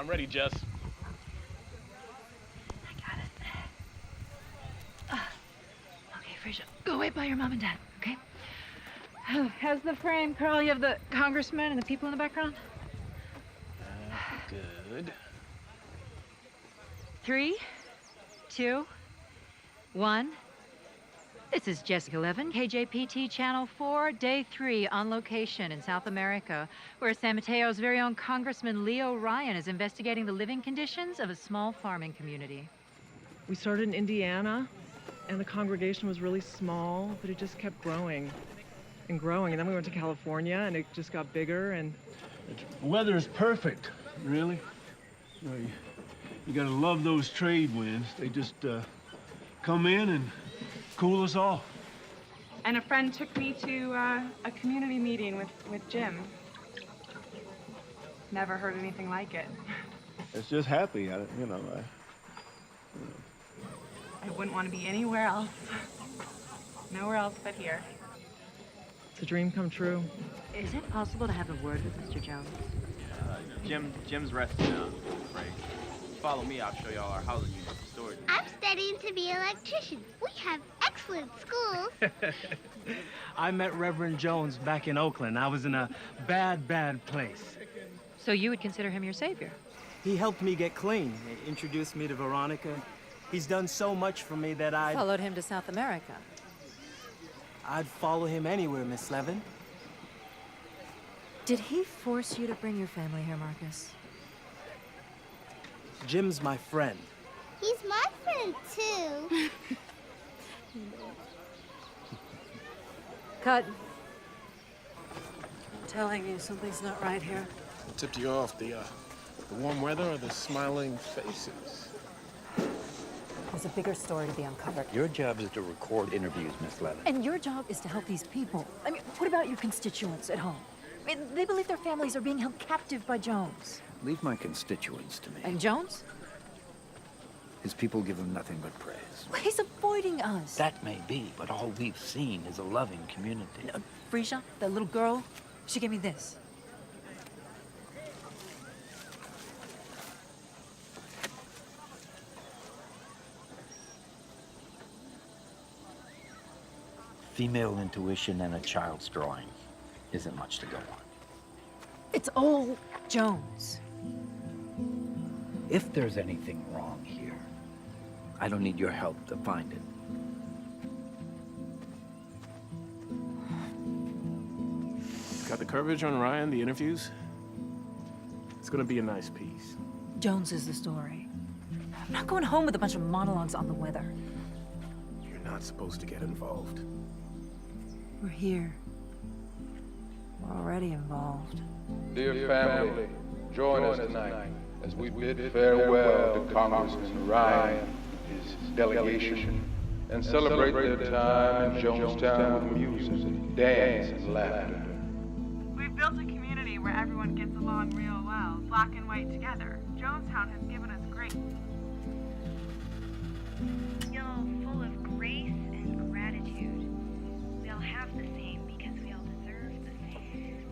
I'm ready, Jess. I got it. Okay, Frasier, go wait by your mom and dad, okay? How's the frame, Carl? You have the congressman and the people in the background? Good. 3, 2, 1. This is Jessica Levin, KJPT Channel 4, Day 3 on location in South America, where San Mateo's very own Congressman Leo Ryan is investigating the living conditions of a small farming community. We started in Indiana, and the congregation was really small, but it just kept growing and growing. And then we went to California, and it just got bigger, and... The weather is perfect, really. You gotta love those trade winds. They just come in and cool us all. And a friend took me to a community meeting with Jim. Never heard anything like it. It's just happy, I wouldn't want to be anywhere else. Nowhere else but here. It's a dream come true. Is it possible to have a word with Mr. Jones? Jim's resting now, right? Follow me, I'll show y'all our housing unit storage. I'm studying to be an electrician. We have excellent schools. I met Reverend Jones back in Oakland. I was in a bad place. So you would consider him your savior? He helped me get clean, introduced me to Veronica. He's done so much for me that Followed him to South America. I'd follow him anywhere, Miss Levin. Did he force you to bring your family here, Marcus? Jim's my friend. He's my friend, too. Cut. I'm telling you, something's not right here. What tipped you off? The warm weather or the smiling faces? There's a bigger story to be uncovered. Your job is to record interviews, Miss Levin. And your job is to help these people. I mean, what about your constituents at home? I mean, they believe their families are being held captive by Jones. Leave my constituents to me. And Jones? His people give him nothing but praise. Well, he's avoiding us. That may be, but all we've seen is a loving community. Frisia, that little girl, she gave me this. Female intuition and a child's drawing isn't much to go on. It's all Jones. If there's anything wrong here, I don't need your help to find it. Got the coverage on Ryan, the interviews? It's gonna be a nice piece. Jones is the story. I'm not going home with a bunch of monologues on the weather. You're not supposed to get involved. We're here. We're already involved. Dear family, join us tonight as we bid farewell to Congressman Ryan and his delegation and celebrate their time in Jonestown with music, dance, and laughter. We've built a community where everyone gets along real well, black and white together. Jonestown has given us grace. Feel full of grace and gratitude. We all have the same because we all deserve the same.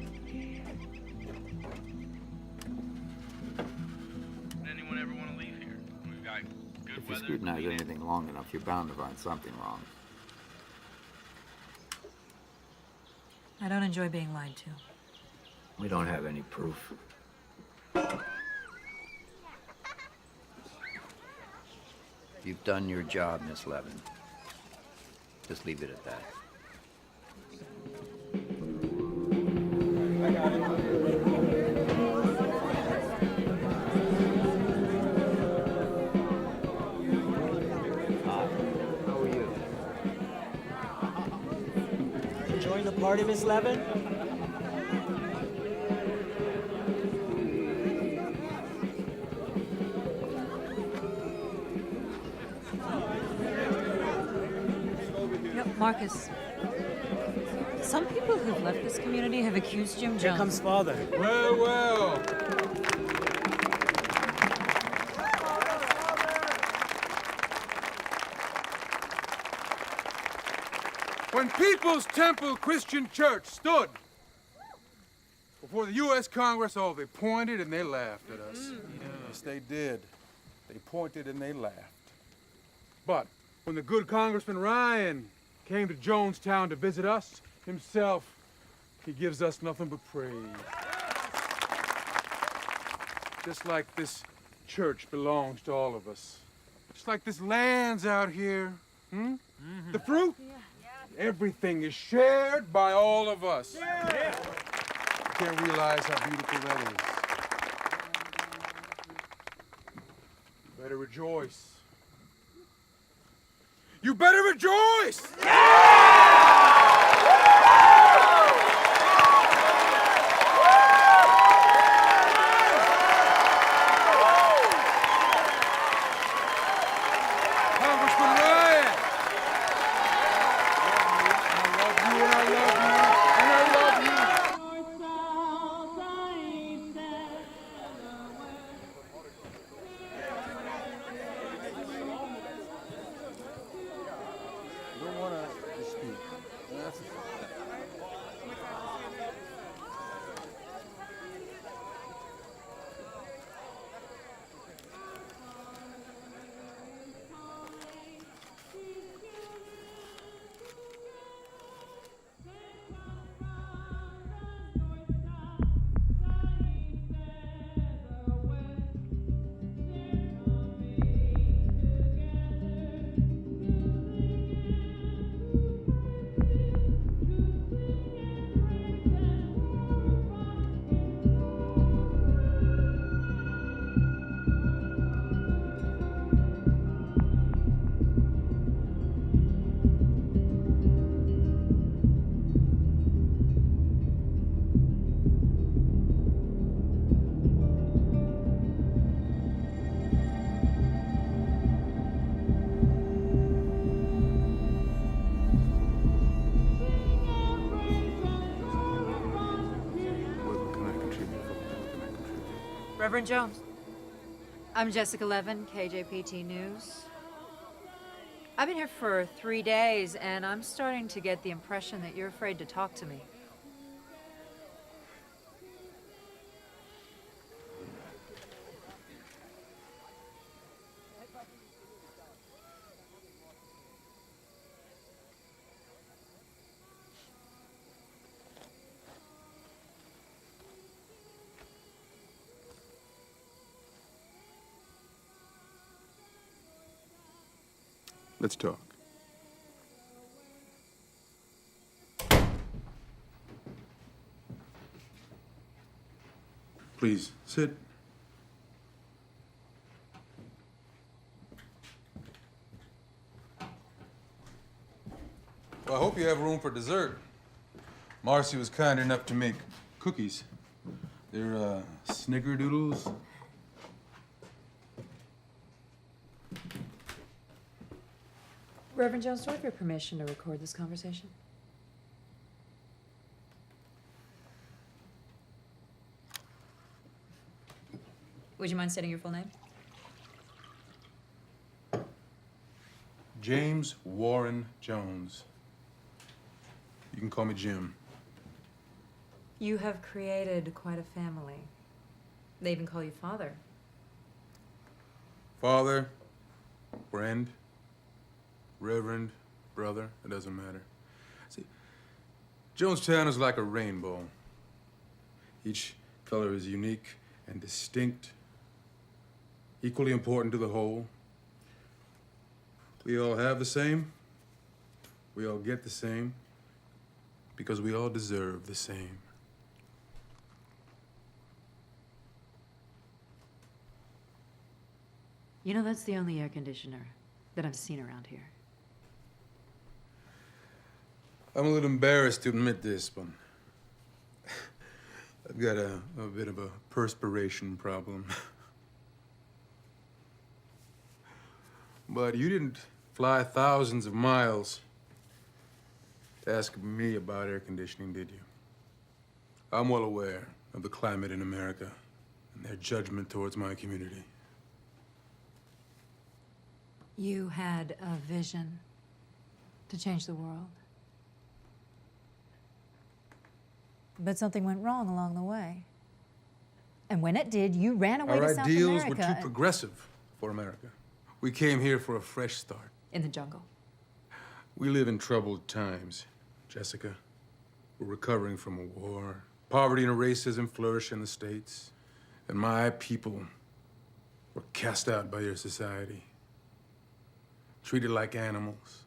Does anyone ever want to leave here? We've got good If you weather. scrutinize anything long enough, you're bound to find something wrong. I don't enjoy being lied to. We don't have any proof. You've done your job, Miss Levin. Just leave it at that. How are you? Enjoying the party, Miss Levin? Marcus, some people who've left this community have accused Jim Jones. Here comes Father. Well. When People's Temple Christian Church stood before the U.S. Congress, oh, they pointed and they laughed at us. Yeah. Yes, they did. They pointed and they laughed. But when the good Congressman Ryan came to Jonestown to visit us himself, he gives us nothing but praise. Just like this church belongs to all of us. Just like this land's out here. The fruit? Everything is shared by all of us. You can't realize how beautiful that is. You better rejoice. You better rejoice! Congressman Ryan! I love you, and I love you, and I love you. You don't want to dispute. That's a fact. What can I contribute, folks? What can I contribute? Reverend Jones. I'm Jessica Levin, KJPT News. I've been here for 3 days, and I'm starting to get the impression that you're afraid to talk to me. Let's talk. Please, sit. Well, I hope you have room for dessert. Marcy was kind enough to make cookies. They're, snickerdoodles. Reverend Jones, do I have your permission to record this conversation? Would you mind stating your full name? James Warren Jones. You can call me Jim. You have created quite a family. They even call you father. Father, friend, reverend, brother, it doesn't matter. See, Jonestown is like a rainbow. Each color is unique and distinct, equally important to the whole. We all have the same. We all get the same. Because we all deserve the same. You know, that's the only air conditioner that I've seen around here. I'm a little embarrassed to admit this, but I've got a bit of a perspiration problem. But you didn't fly thousands of miles to ask me about air conditioning, did you? I'm well aware of the climate in America and their judgment towards my community. You had a vision to change the world. But something went wrong along the way. And when it did, you ran away to Our South ideals America. were too progressive for America. We came here for a fresh start. In the jungle. We live in troubled times, Jessica. We're recovering from a war. Poverty and racism flourish in the States. And my people were cast out by your society. Treated like animals.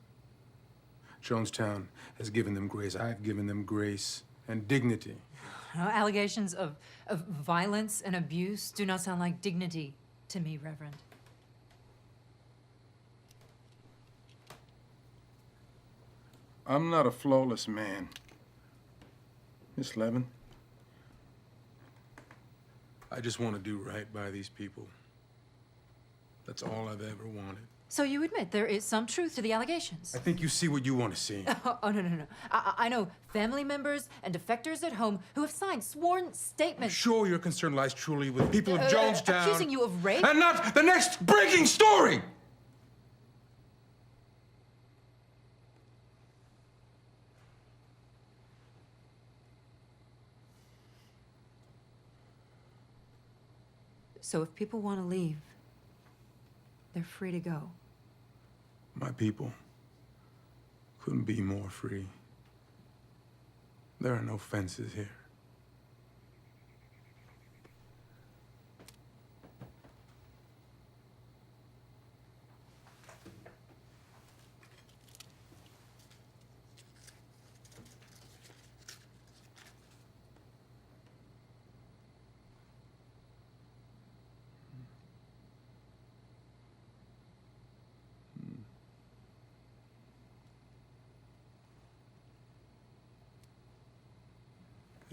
Jonestown has given them grace. I've given them grace and dignity. Allegations of violence and abuse do not sound like dignity to me, Reverend. I'm not a flawless man, Miss Levin. I just want to do right by these people. That's all I've ever wanted. So you admit there is some truth to the allegations? I think you see what you want to see. Oh, no. I know family members and defectors at home who have signed sworn statements. I'm sure your concern lies truly with people of Jonestown. Accusing you of rape? And not the next breaking story! So if people want to leave, they're free to go. My people couldn't be more free. There are no fences here.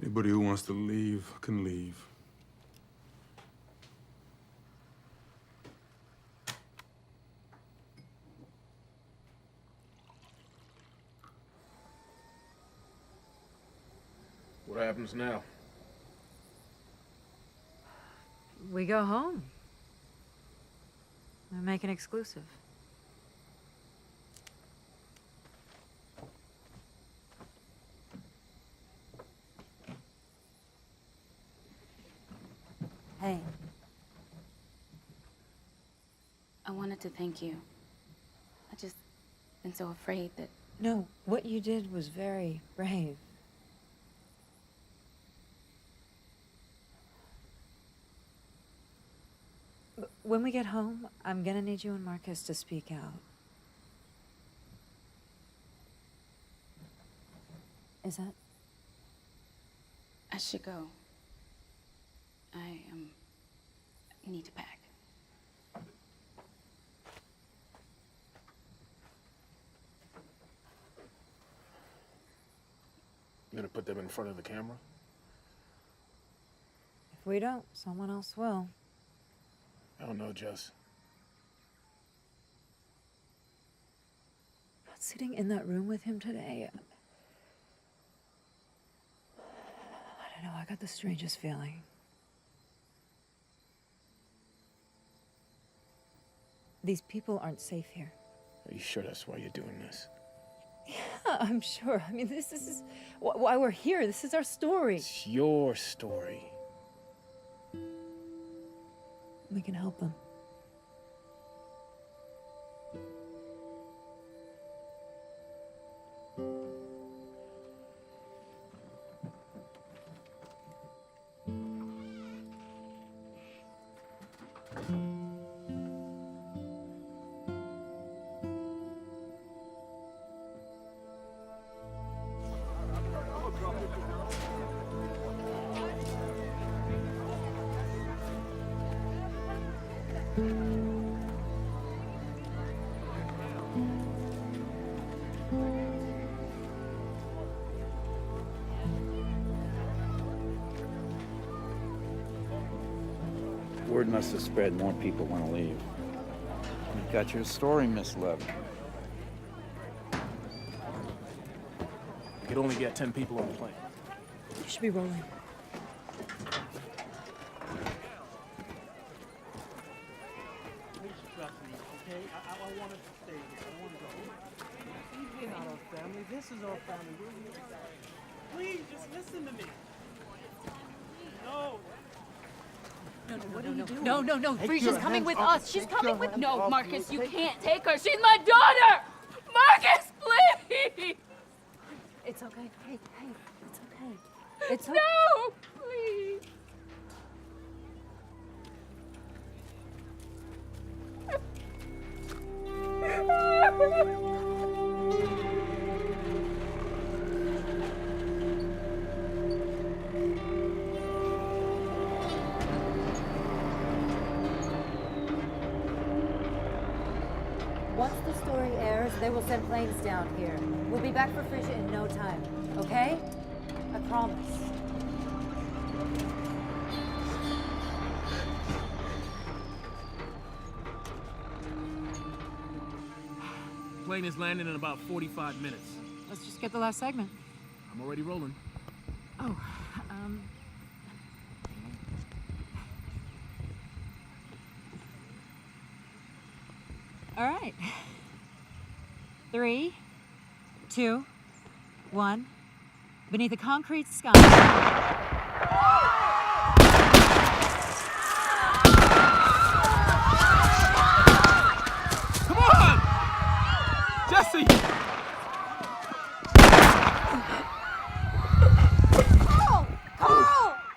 Anybody who wants to leave can leave. What happens now? We go home. We make an exclusive. Hey. I wanted to thank you. I just been so afraid that... No, what you did was very brave. When we get home, I'm gonna need you and Marcus to speak out. Is that? I should go. I need to pack. You gonna put them in front of the camera? If we don't, someone else will. I don't know, Jess. Not sitting in that room with him today. I don't know, I got the strangest feeling. These people aren't safe here. Are you sure that's why you're doing this? Yeah, I'm sure. I mean, this is why we're here. This is our story. It's your story. We can help them. Word must have spread. More people want to leave. You've got your story, Miss Levin. We could only get 10 people on the plane. You should be rolling. Please trust me, okay? I want us to stay here. I want to go. We're not our family. This is our family. We're here. Please, just listen to me. No. No. Frisia's coming with us. She's coming with... No, Marcus, you can't take her. She's my daughter! Marcus, please! It's okay. Hey, it's okay. It's okay. No, please. Once the story airs, they will send planes down here. We'll be back for Frisia in no time, okay? I promise. Plane is landing in about 45 minutes. Let's just get the last segment. I'm already rolling. Oh, all right. 3, 2, 1. Beneath a concrete sky. Come on! Jesse!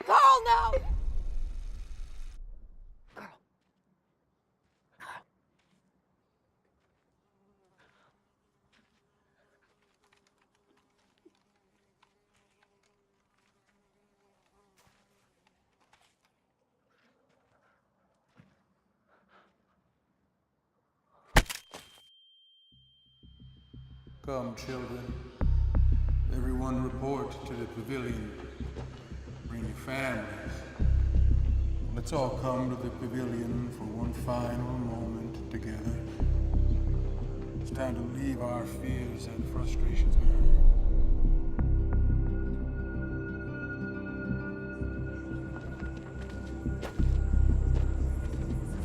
Carl, no! Come, children. Everyone report to the pavilion. Bring your families. Let's all come to the pavilion for one final moment together. It's time to leave our fears and frustrations behind.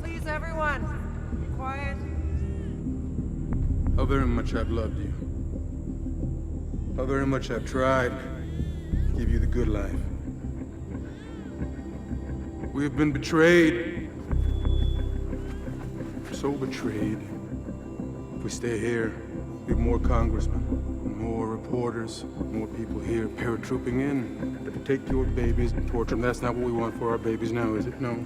Please, everyone, be quiet. How very much I've loved you. How very much I've tried to give you the good life. We have been betrayed. So betrayed. If we stay here, we have more congressmen, more reporters, more people here paratrooping in to take your babies and torture them. That's not what we want for our babies now, is it? No.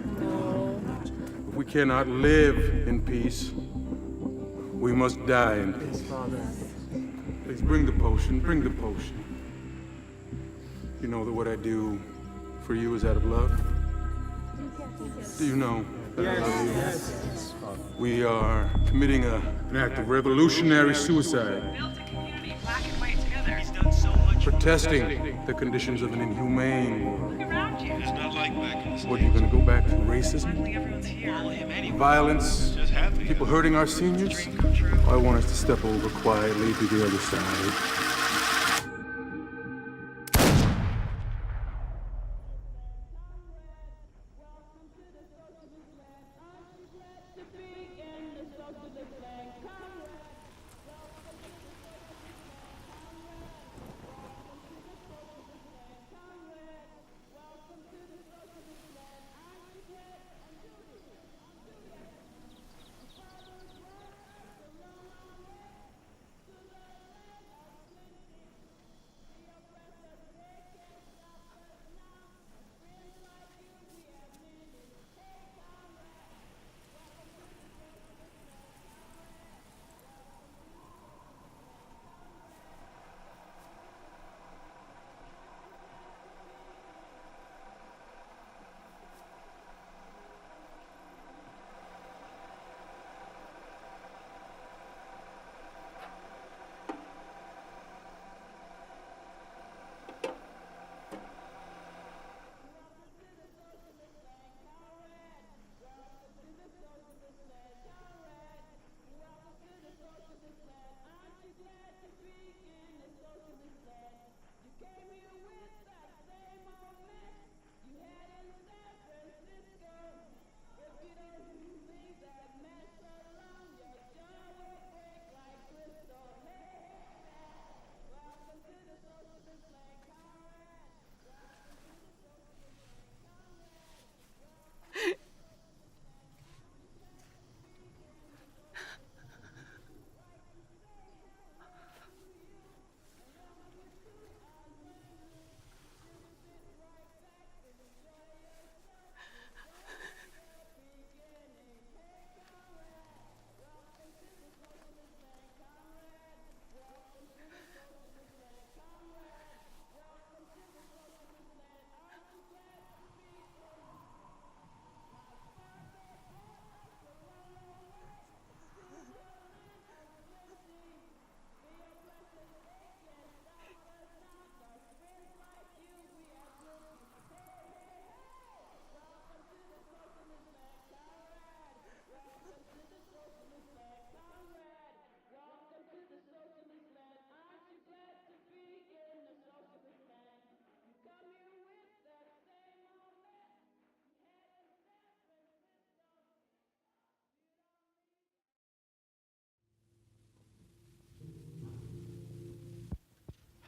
If we cannot live in peace, we must die in peace. Please bring the potion, bring the potion. You know that what I do for you is out of love? Do you know that I love you? Yes. We are committing an act of revolutionary suicide. Built a community, black and white together. He's done so much. Protesting the conditions of an inhumane world. Look around you. It's not like back in the What, are you gonna go back to racism? Everyone's here. Violence? People hurting our seniors? I want us to step over quietly to the other side.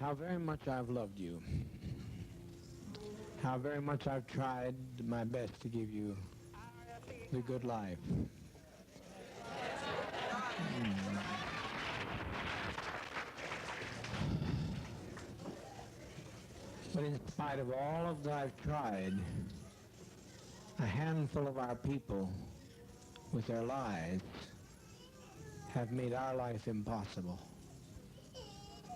how very much I've loved you, how very much I've tried my best to give you the good life. But in spite of all of that I've tried, a handful of our people, with their lives, have made our life impossible.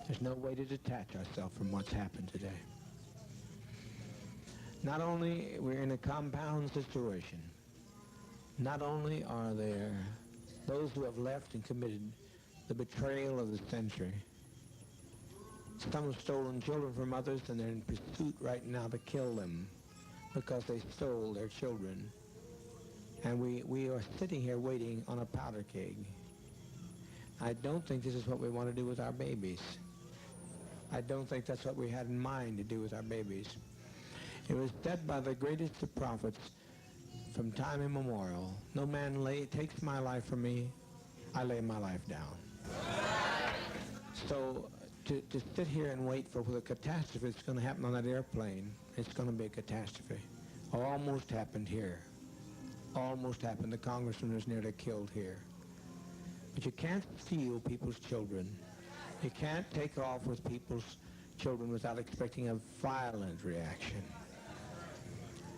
There's no way to detach ourselves from what's happened today. Not only we're in a compound situation, not only are there those who have left and committed the betrayal of the century, some have stolen children from others and they're in pursuit right now to kill them because they stole their children. And we are sitting here waiting on a powder keg. I don't think this is what we want to do with our babies. I don't think that's what we had in mind to do with our babies. It was said by the greatest of prophets from time immemorial, no man takes my life from me, I lay my life down. So to sit here and wait for the catastrophe that's going to happen on that airplane, it's going to be a catastrophe. Almost happened here. Almost happened. The congressman was nearly killed here. But you can't steal people's children. You can't take off with people's children without expecting a violent reaction.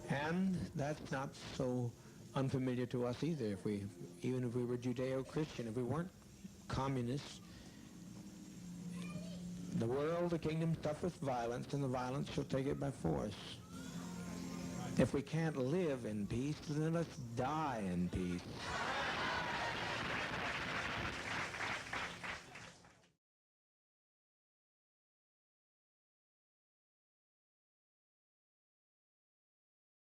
And that's not so unfamiliar to us either. Even if we were Judeo-Christian, if we weren't communists, the world, the kingdom suffereth violence, and the violence shall take it by force. If we can't live in peace, then let's die in peace.